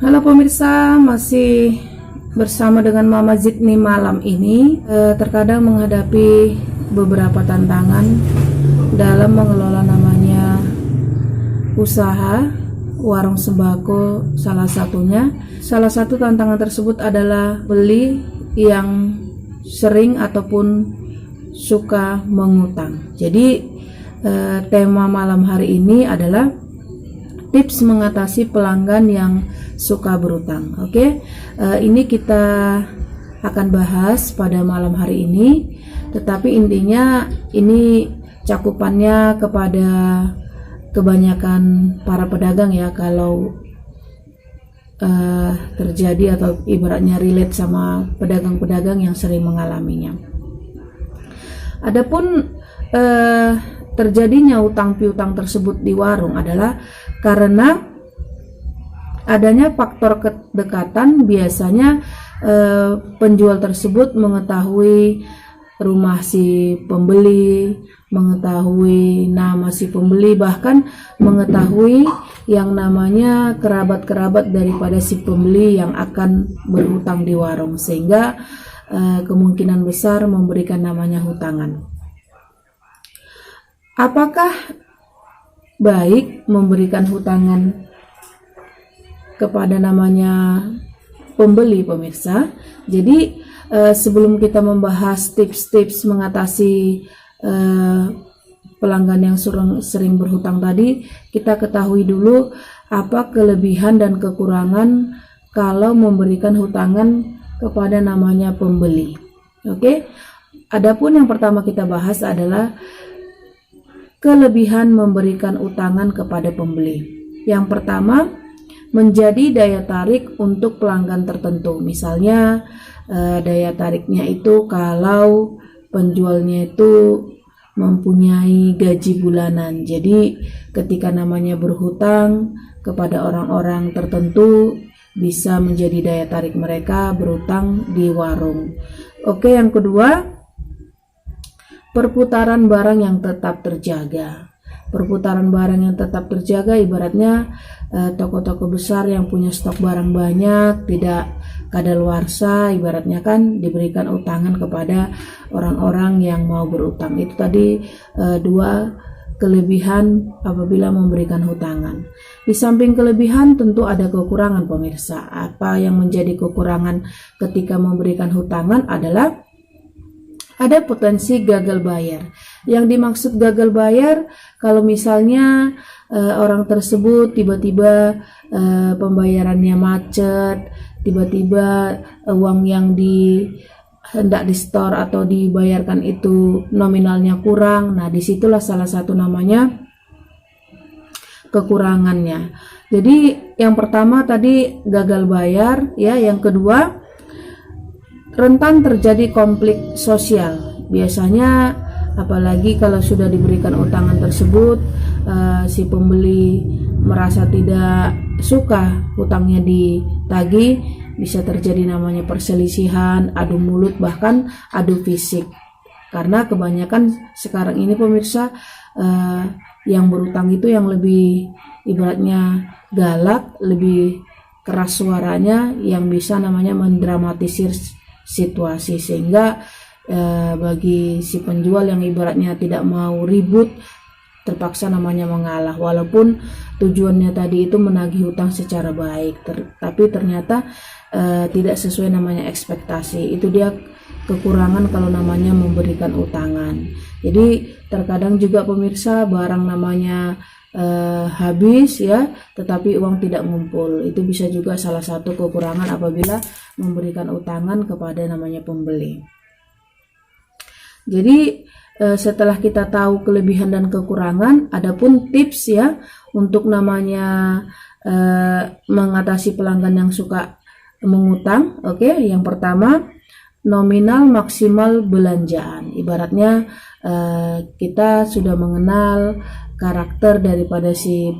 Halo pemirsa, masih bersama dengan Mama Zidni malam ini. Terkadang menghadapi beberapa tantangan dalam mengelola namanya usaha warung sembako salah satunya. Salah satu tantangan tersebut adalah beli yang sering ataupun suka mengutang. Jadi tema malam hari ini adalah tips mengatasi pelanggan yang suka berutang. Oke, ini kita akan bahas pada malam hari ini. Tetapi intinya ini cakupannya kepada kebanyakan para pedagang ya. Kalau terjadi atau ibaratnya relate sama pedagang-pedagang yang sering mengalaminya. Adapun terjadinya utang piutang tersebut di warung adalah karena adanya faktor kedekatan. Biasanya penjual tersebut mengetahui rumah si pembeli, mengetahui nama si pembeli, bahkan mengetahui yang namanya kerabat-kerabat daripada si pembeli yang akan berhutang di warung, sehingga kemungkinan besar memberikan namanya hutangan. Apakah baik memberikan hutangan kepada namanya pembeli, pemirsa? Jadi sebelum kita membahas tips-tips mengatasi pelanggan yang sering berhutang tadi, kita ketahui dulu apa kelebihan dan kekurangan kalau memberikan hutangan kepada namanya pembeli. Oke. Adapun yang pertama kita bahas adalah kelebihan memberikan utangan kepada pembeli. Yang pertama, menjadi daya tarik untuk pelanggan tertentu. Misalnya daya tariknya itu kalau penjualnya itu mempunyai gaji bulanan. Jadi ketika namanya berhutang kepada orang-orang tertentu, bisa menjadi daya tarik mereka berhutang di warung. Oke, yang kedua, perputaran barang yang tetap terjaga. Perputaran barang yang tetap terjaga ibaratnya toko-toko besar yang punya stok barang banyak, tidak kadaluarsa, ibaratnya kan diberikan utangan kepada orang-orang yang mau berutang. Itu tadi dua kelebihan apabila memberikan hutangan. Di samping kelebihan tentu ada kekurangan, pemirsa. Apa yang menjadi kekurangan ketika memberikan hutangan adalah ada potensi gagal bayar. Yang dimaksud gagal bayar, kalau misalnya orang tersebut tiba-tiba pembayarannya macet, tiba-tiba uang yang hendak di store atau dibayarkan itu nominalnya kurang. Nah, disitulah salah satu namanya kekurangannya. Jadi yang pertama tadi gagal bayar, ya. Yang kedua, rentan terjadi konflik sosial. Biasanya apalagi kalau sudah diberikan utangan tersebut, si pembeli merasa tidak suka hutangnya ditagih, bisa terjadi namanya perselisihan, adu mulut, bahkan adu fisik. Karena kebanyakan sekarang ini, pemirsa, yang berutang itu yang lebih ibaratnya galak, lebih keras suaranya, yang bisa namanya mendramatisir situasi, sehingga bagi si penjual yang ibaratnya tidak mau ribut terpaksa namanya mengalah, walaupun tujuannya tadi itu menagih hutang secara baik, tapi ternyata tidak sesuai namanya ekspektasi. Itu dia kekurangan kalau namanya memberikan utangan. Jadi terkadang juga, pemirsa, barang namanya habis ya, tetapi uang tidak ngumpul. Itu bisa juga salah satu kekurangan apabila memberikan utangan kepada namanya pembeli. Jadi setelah kita tahu kelebihan dan kekurangan, adapun tips ya untuk namanya mengatasi pelanggan yang suka mengutang. Oke, yang pertama, nominal maksimal belanjaan. Ibaratnya kita sudah mengenal karakter daripada si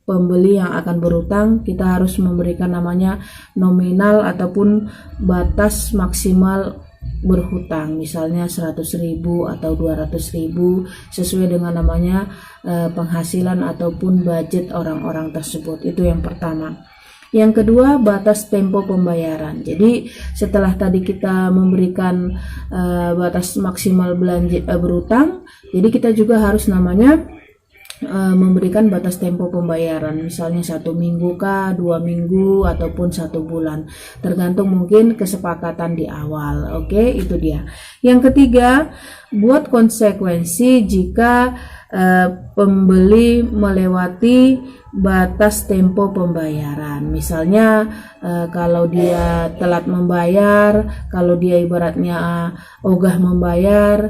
pembeli yang akan berutang, kita harus memberikan namanya nominal ataupun batas maksimal berhutang, misalnya 100.000 atau 200.000 sesuai dengan namanya penghasilan ataupun budget orang-orang tersebut. Itu yang pertama. Yang kedua, batas tempo pembayaran. Jadi setelah tadi kita memberikan batas maksimal belanja berutang, jadi kita juga harus namanya memberikan batas tempo pembayaran, misalnya 1 minggu kah, 2 minggu, ataupun 1 bulan, tergantung mungkin kesepakatan di awal. Oke, itu dia. Yang ketiga, buat konsekuensi jika pembeli melewati batas tempo pembayaran. Misalnya kalau dia telat membayar, kalau dia ibaratnya ogah membayar,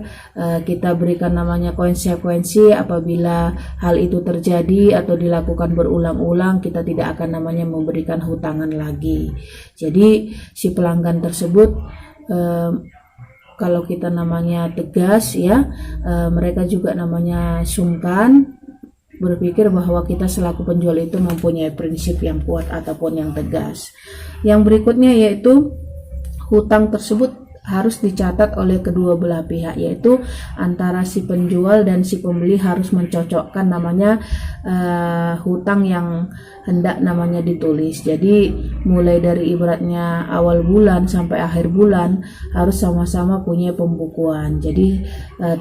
kita berikan namanya konsekuensi. Apabila hal itu terjadi atau dilakukan berulang-ulang, kita tidak akan namanya memberikan hutangan lagi. Jadi si pelanggan tersebut kalau kita namanya tegas ya, mereka juga namanya sungkan, berpikir bahwa kita selaku penjual itu mempunyai prinsip yang kuat ataupun yang tegas. Yang berikutnya yaitu hutang tersebut harus dicatat oleh kedua belah pihak, yaitu antara si penjual dan si pembeli harus mencocokkan namanya hutang yang hendak namanya ditulis. Jadi mulai dari ibaratnya awal bulan sampai akhir bulan harus sama-sama punya pembukuan. Jadi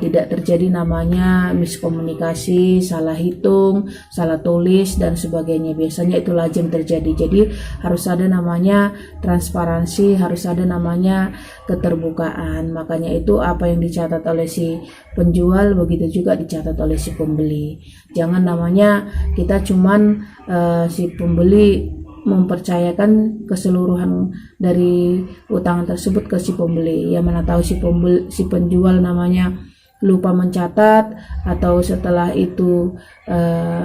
tidak terjadi namanya miskomunikasi, salah hitung, salah tulis dan sebagainya. Biasanya itu lazim terjadi. Jadi harus ada namanya transparansi, harus ada namanya keterbukaan. Makanya itu apa yang dicatat oleh si penjual begitu juga dicatat oleh si pembeli. Jangan namanya kita cuman si pembeli mempercayakan keseluruhan dari utang tersebut ke si pembeli. Ya mana tahu si penjual namanya lupa mencatat, atau setelah itu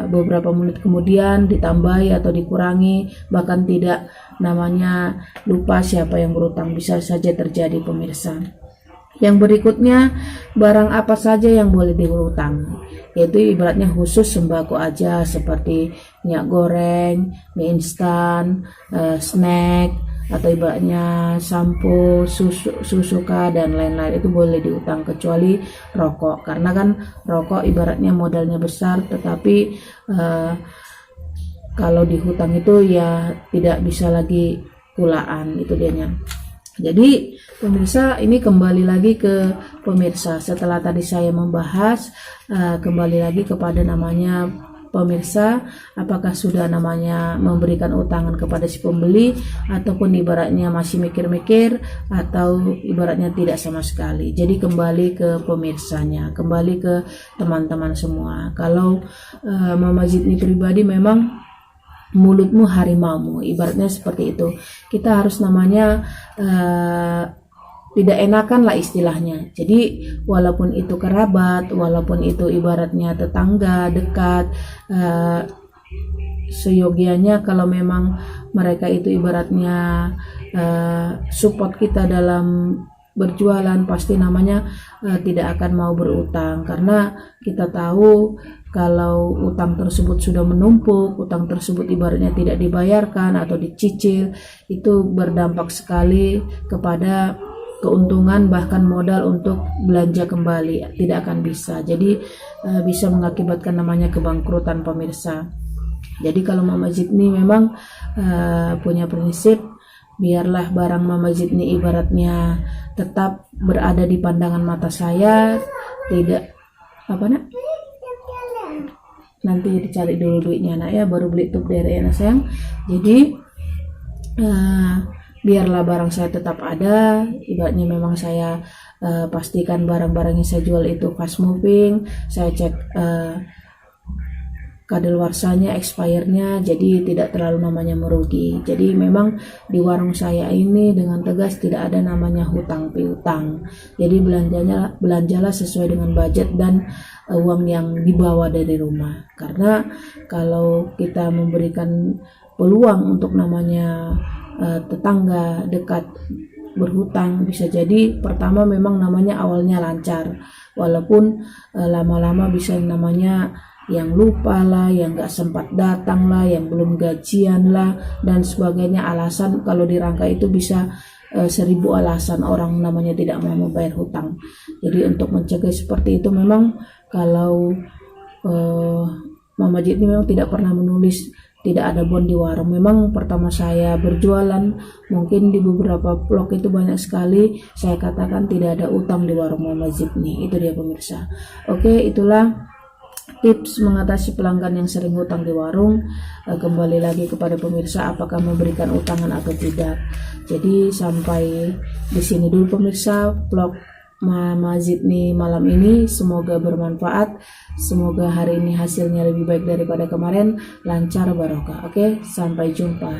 beberapa menit kemudian ditambahi atau dikurangi, bahkan tidak namanya lupa siapa yang berutang. Bisa saja terjadi pemirsa. Yang berikutnya, barang apa saja yang boleh dihutang, yaitu ibaratnya khusus sembako aja seperti minyak goreng, mie instan, snack, atau ibaratnya sampo, susu kah, dan lain-lain itu boleh dihutang, kecuali rokok, karena kan rokok ibaratnya modalnya besar, tetapi kalau dihutang itu ya tidak bisa lagi kulaan, itu dianya. Jadi pemirsa, ini kembali lagi ke pemirsa. Setelah tadi saya membahas, kembali lagi kepada namanya pemirsa, apakah sudah namanya memberikan utangan kepada si pembeli, ataupun ibaratnya masih mikir-mikir, atau ibaratnya tidak sama sekali. Jadi kembali ke pemirsanya, kembali ke teman-teman semua. Kalau Mama Zidni pribadi memang mulutmu harimaumu, ibaratnya seperti itu. Kita harus namanya tidak enakan lah istilahnya. Jadi walaupun itu kerabat, walaupun itu ibaratnya tetangga dekat, seyogianya kalau memang mereka itu ibaratnya support kita dalam berjualan, pasti namanya tidak akan mau berutang, karena kita tahu kalau utang tersebut sudah menumpuk, utang tersebut ibaratnya tidak dibayarkan atau dicicil, itu berdampak sekali kepada keuntungan, bahkan modal untuk belanja kembali tidak akan bisa. Jadi bisa mengakibatkan namanya kebangkrutan pemirsa. Jadi kalau Mama Zidni memang punya prinsip, biarlah barang Mama Zidni ibaratnya tetap berada di pandangan mata saya, tidak nanti dicari dulu duitnya nak ya, baru beli tuh dari anak sayang. Jadi biarlah barang saya tetap ada, ibaratnya memang saya pastikan barang-barang yang saya jual itu fast moving, saya cek kadaluarsanya, expirednya, jadi tidak terlalu namanya merugi. Jadi memang di warung saya ini dengan tegas tidak ada namanya hutang piutang. Jadi belanjalah sesuai dengan budget dan uang yang dibawa dari rumah. Karena kalau kita memberikan peluang untuk namanya tetangga dekat berhutang, bisa jadi pertama memang namanya awalnya lancar, walaupun lama-lama bisa namanya yang lupa lah, yang gak sempat datang lah, yang belum gajian lah, dan sebagainya. Alasan kalau dirangkai itu bisa 1000 alasan orang namanya tidak mau membayar hutang. Jadi untuk mencegah seperti itu, memang kalau Mama Zidni memang tidak pernah menulis tidak ada bon di warung. Memang pertama saya berjualan, mungkin di beberapa vlog itu banyak sekali saya katakan tidak ada utang di warung Mama Zidni. Itu dia pemirsa. Oke, itulah tips mengatasi pelanggan yang sering hutang di warung. Kembali lagi kepada pemirsa, apakah memberikan utangan atau tidak. Jadi sampai di sini dulu pemirsa vlog Mama Zidni malam ini. Semoga bermanfaat, semoga hari ini hasilnya lebih baik daripada kemarin, lancar barokah. Oke, sampai jumpa.